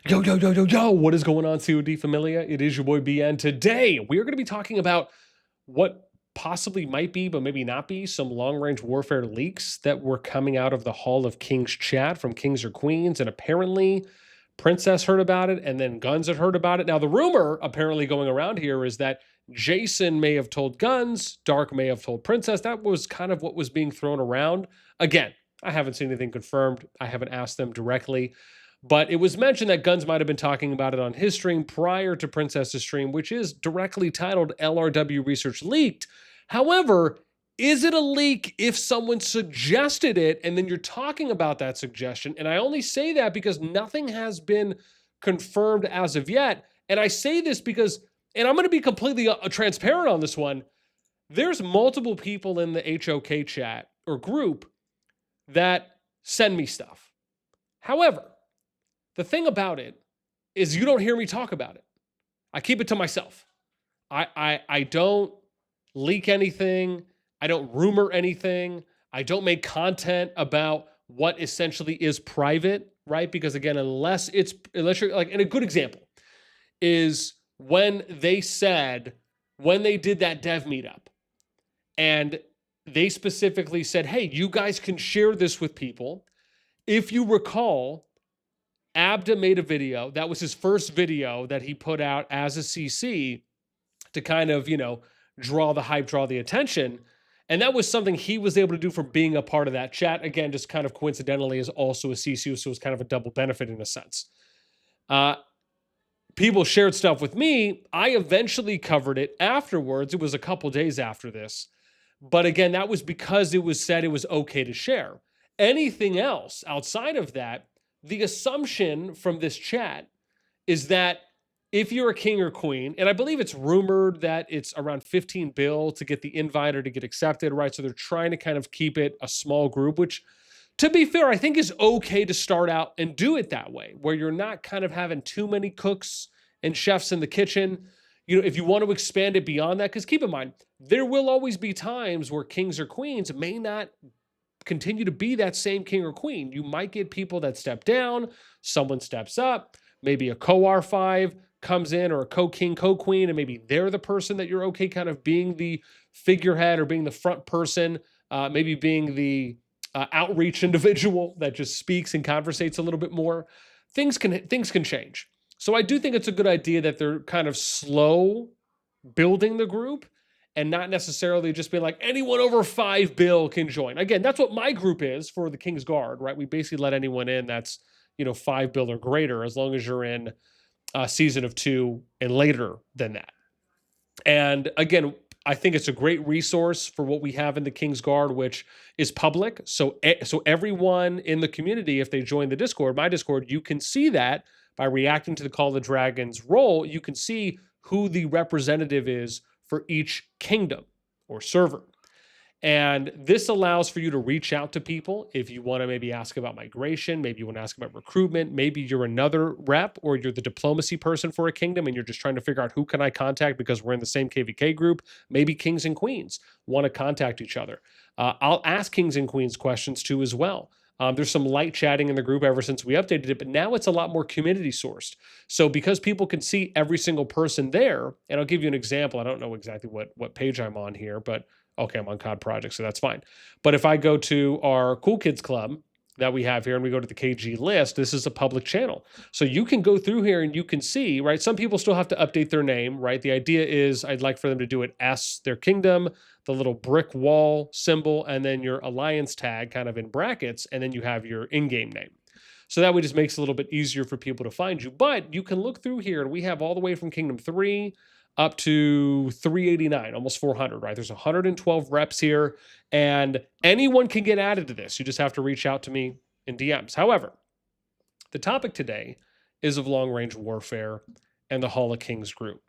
Yo, what is going on, COD Familia? It is your boy BN. Today, we are going to be talking about what possibly might be, but maybe not be, some long-range warfare leaks that were coming out of the Hall of Kings chat from Kings or Queens, and apparently Princess heard about it, and then Guns had heard about it. Now, the rumor apparently going around here is that Jason may have told Guns, Dark may have told Princess. That was kind of what was being thrown around. Again, I haven't seen anything confirmed. I haven't asked them directly. But it was mentioned that Guns might have been talking about it on his stream prior to Princess's stream, which is directly titled LRW Research Leaked. However, is it a leak if someone suggested it and then you're talking about that suggestion? And I only say that because nothing has been confirmed as of yet. And I say this because, and I'm going to be completely transparent on this one, there's multiple people in the HOK chat or group that send me stuff. However, the thing about it is you don't hear me talk about it. I keep it to myself. I don't leak anything. I don't rumor anything. I don't make content about what essentially is private, right? Because again, unless you're like, and a good example is when they did that dev meetup and they specifically said, hey, you guys can share this with people. If you recall, Abda made a video. That was his first video that he put out as a CC to kind of, draw the hype, draw the attention. And that was something he was able to do for being a part of that chat. Again, just kind of coincidentally is also a CC, so it's kind of a double benefit in a sense. People shared stuff with me. I eventually covered it afterwards. It was a couple days after this. But again, that was because it was said it was okay to share. Anything else outside of that, the assumption from this chat is that if you're a king or queen, and I believe it's rumored that it's around 15 bill to get the invite or to get accepted, right? So they're trying to kind of keep it a small group, which to be fair, I think is okay to start out and do it that way, where you're not kind of having too many cooks and chefs in the kitchen. If you want to expand it beyond that, because keep in mind, there will always be times where kings or queens may not continue to be that same king or queen. You might get people that step down, someone steps up, maybe a co-R5 comes in or a co-king, co-queen, and maybe they're the person that you're okay kind of being the figurehead or being the front person, maybe being the outreach individual that just speaks and conversates a little bit more. Things can change. So I do think it's a good idea that they're kind of slow building the group and not necessarily just be like, anyone over 5 bill can join. Again, that's what my group is for the King's Guard, right? We basically let anyone in that's, 5 bill or greater, as long as you're in a season of 2 and later than that. And again, I think it's a great resource for what we have in the King's Guard, which is public. So everyone in the community, if they join the Discord, my Discord, you can see that by reacting to the Call of the Dragons role, you can see who the representative is for each kingdom or server. And this allows for you to reach out to people if you want to maybe ask about migration, maybe you want to ask about recruitment, maybe you're another rep or you're the diplomacy person for a kingdom and you're just trying to figure out who can I contact because we're in the same KVK group. Maybe kings and queens want to contact each other. I'll ask kings and queens questions too as well. There's some light chatting in the group ever since we updated it, but now it's a lot more community sourced. So because people can see every single person there, and I'll give you an example. I don't know exactly what page I'm on here, but okay, I'm on COD Project, so that's fine. But if I go to our Cool Kids Club that we have here and we go to the KG list, this is a public channel. So you can go through here and you can see, right? Some people still have to update their name, right? The idea is I'd like for them to do it S, their kingdom, the little brick wall symbol, and then your alliance tag kind of in brackets, and then you have your in-game name. So that way just makes it a little bit easier for people to find you. But you can look through here and we have all the way from Kingdom 3 up to 389, almost 400, right? There's 112 reps here, and anyone can get added to this. You just have to reach out to me in DMs. However, the topic today is of long-range warfare and the Hall of Kings group.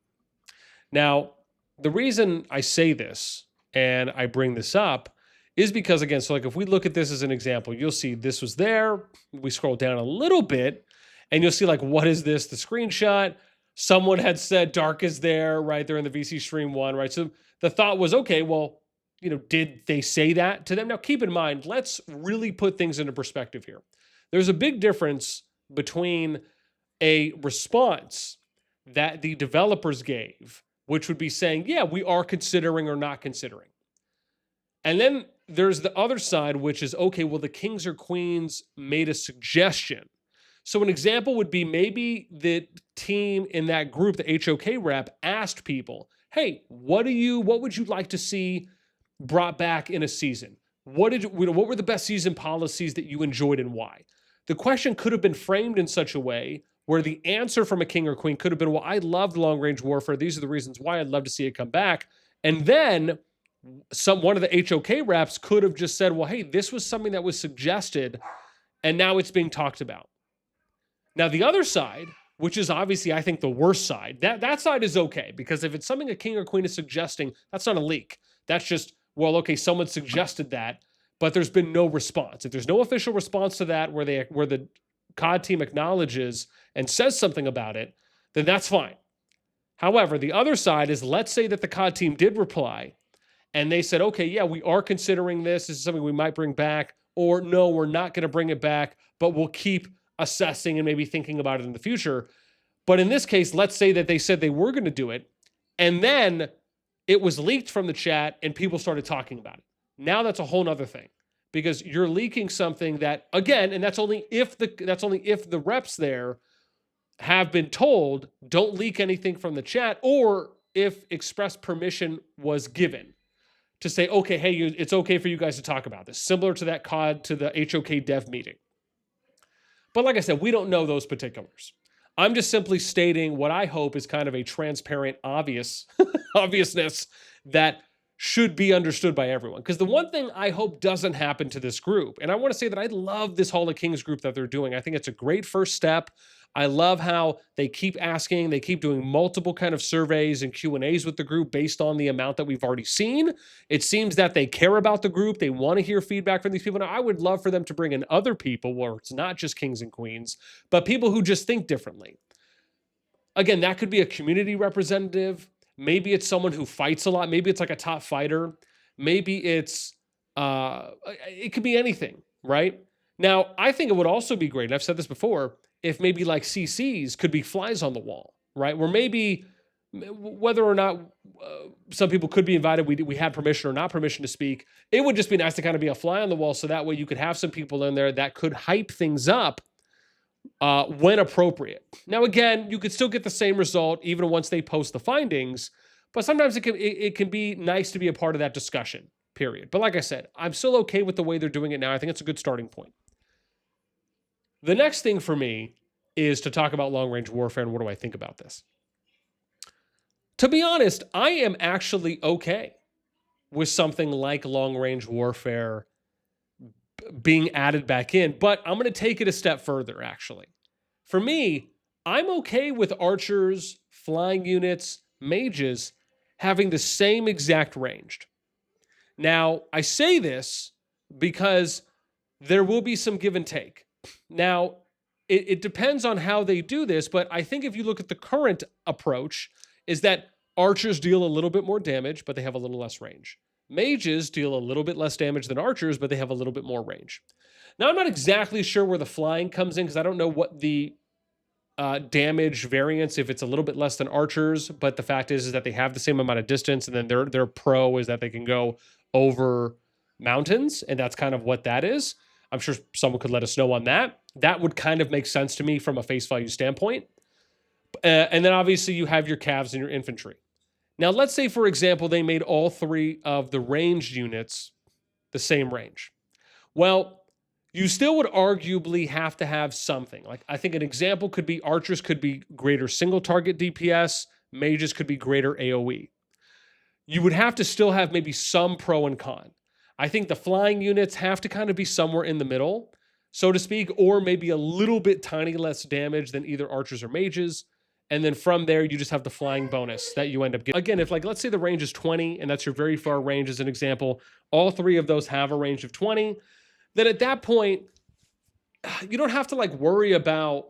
Now, the reason I say this and I bring this up is because, again, so like if we look at this as an example, you'll see this was there. We scroll down a little bit, and you'll see like, what is this? The screenshot. Someone had said Dark is there, right? They're in the VC stream 1, right? So the thought was, okay, well, did they say that to them? Now, keep in mind, let's really put things into perspective here. There's a big difference between a response that the developers gave, which would be saying, yeah, we are considering or not considering. And then there's the other side, which is, okay, well, the kings or queens made a suggestion. So an example would be maybe the team in that group, the HOK rep, asked people, hey, what would you like to see brought back in a season? What were the best season policies that you enjoyed and why? The question could have been framed in such a way where the answer from a king or queen could have been, well, I loved long range warfare. These are the reasons why I'd love to see it come back. And then one of the HOK reps could have just said, well, hey, this was something that was suggested and now it's being talked about. Now, the other side, which is obviously, I think, the worst side, that side is okay, because if it's something a king or queen is suggesting, that's not a leak. That's just, well, okay, someone suggested that, but there's been no response. If there's no official response to that where the COD team acknowledges and says something about it, then that's fine. However, the other side is, let's say that the COD team did reply and they said, okay, yeah, we are considering this. This is something we might bring back, or no, we're not going to bring it back, but we'll keep assessing and maybe thinking about it in the future. But in this case, let's say that they said they were going to do it, and then it was leaked from the chat and people started talking about it. Now that's a whole nother thing, because you're leaking something that, again, and that's only if the reps there have been told, don't leak anything from the chat, or if express permission was given to say, okay, hey, it's okay for you guys to talk about this, similar to that COD to the HOK dev meeting. But like I said, we don't know those particulars. I'm just simply stating what I hope is kind of a transparent, obviousness that should be understood by everyone. Because the one thing I hope doesn't happen to this group, and I want to say that I love this Hall of Kings group that they're doing. I think it's a great first step. I love how they keep asking, they keep doing multiple kind of surveys and Q&As with the group based on the amount that we've already seen. It seems that they care about the group. They want to hear feedback from these people. Now, I would love for them to bring in other people where it's not just kings and queens, but people who just think differently. Again, that could be a community representative. Maybe it's someone who fights a lot. Maybe it's like a top fighter. Maybe it's, it could be anything, right? Now, I think it would also be great, and I've said this before, if maybe like CCs could be flies on the wall, right? Where maybe whether or not some people could be invited, we had permission or not permission to speak, it would just be nice to kind of be a fly on the wall, so that way you could have some people in there that could hype things up when appropriate. Now, again, you could still get the same result even once they post the findings, but sometimes it can be nice to be a part of that discussion, period. But like I said, I'm still okay with the way they're doing it now. I think it's a good starting point. The next thing for me is to talk about long-range warfare and what do I think about this. To be honest, I am actually okay with something like long-range warfare being added back in, but I'm going to take it a step further, actually. For me, I'm okay with archers, flying units, mages having the same exact range. Now, I say this because there will be some give and take. Now, it depends on how they do this, but I think if you look at the current approach, is that archers deal a little bit more damage, but they have a little less range. Mages deal a little bit less damage than archers, but they have a little bit more range. Now, I'm not exactly sure where the flying comes in, because I don't know what the damage variance, if it's a little bit less than archers, but the fact is that they have the same amount of distance, and then their pro is that they can go over mountains, and that's kind of what that is. I'm sure someone could let us know on that. That would kind of make sense to me from a face value standpoint. And then obviously you have your calves and your infantry. Now, let's say, for example, they made all three of the ranged units the same range. Well, you still would arguably have to have something. Like, I think an example could be archers could be greater single target DPS, mages could be greater AoE. You would have to still have maybe some pro and con. I think the flying units have to kind of be somewhere in the middle, so to speak, or maybe a little bit tiny less damage than either archers or mages. And then from there, you just have the flying bonus that you end up getting. Again, if like, let's say the range is 20, and that's your very far range as an example, all three of those have a range of 20, then at that point, you don't have to like worry about,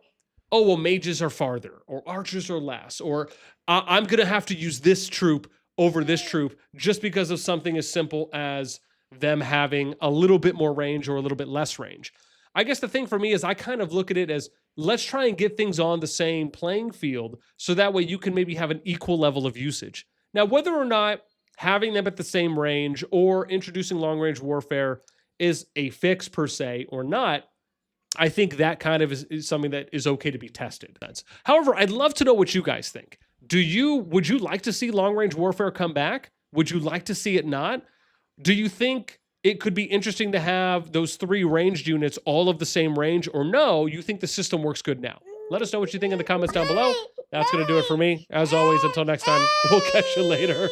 oh, well, mages are farther, or archers are less, or I'm going to have to use this troop over this troop just because of something as simple as them having a little bit more range or a little bit less range. I guess the thing for me is I kind of look at it as, let's try and get things on the same playing field so that way you can maybe have an equal level of usage. Now, whether or not having them at the same range or introducing long range warfare is a fix per se or not, I think that kind of is something that is okay to be tested. However, I'd love to know what you guys think. Would you like to see long range warfare come back? Would you like to see it not? Do you think it could be interesting to have those 3 ranged units all of the same range, or no, you think the system works good now? Let us know what you think in the comments down below. That's going to do it for me. As always, until next time, we'll catch you later.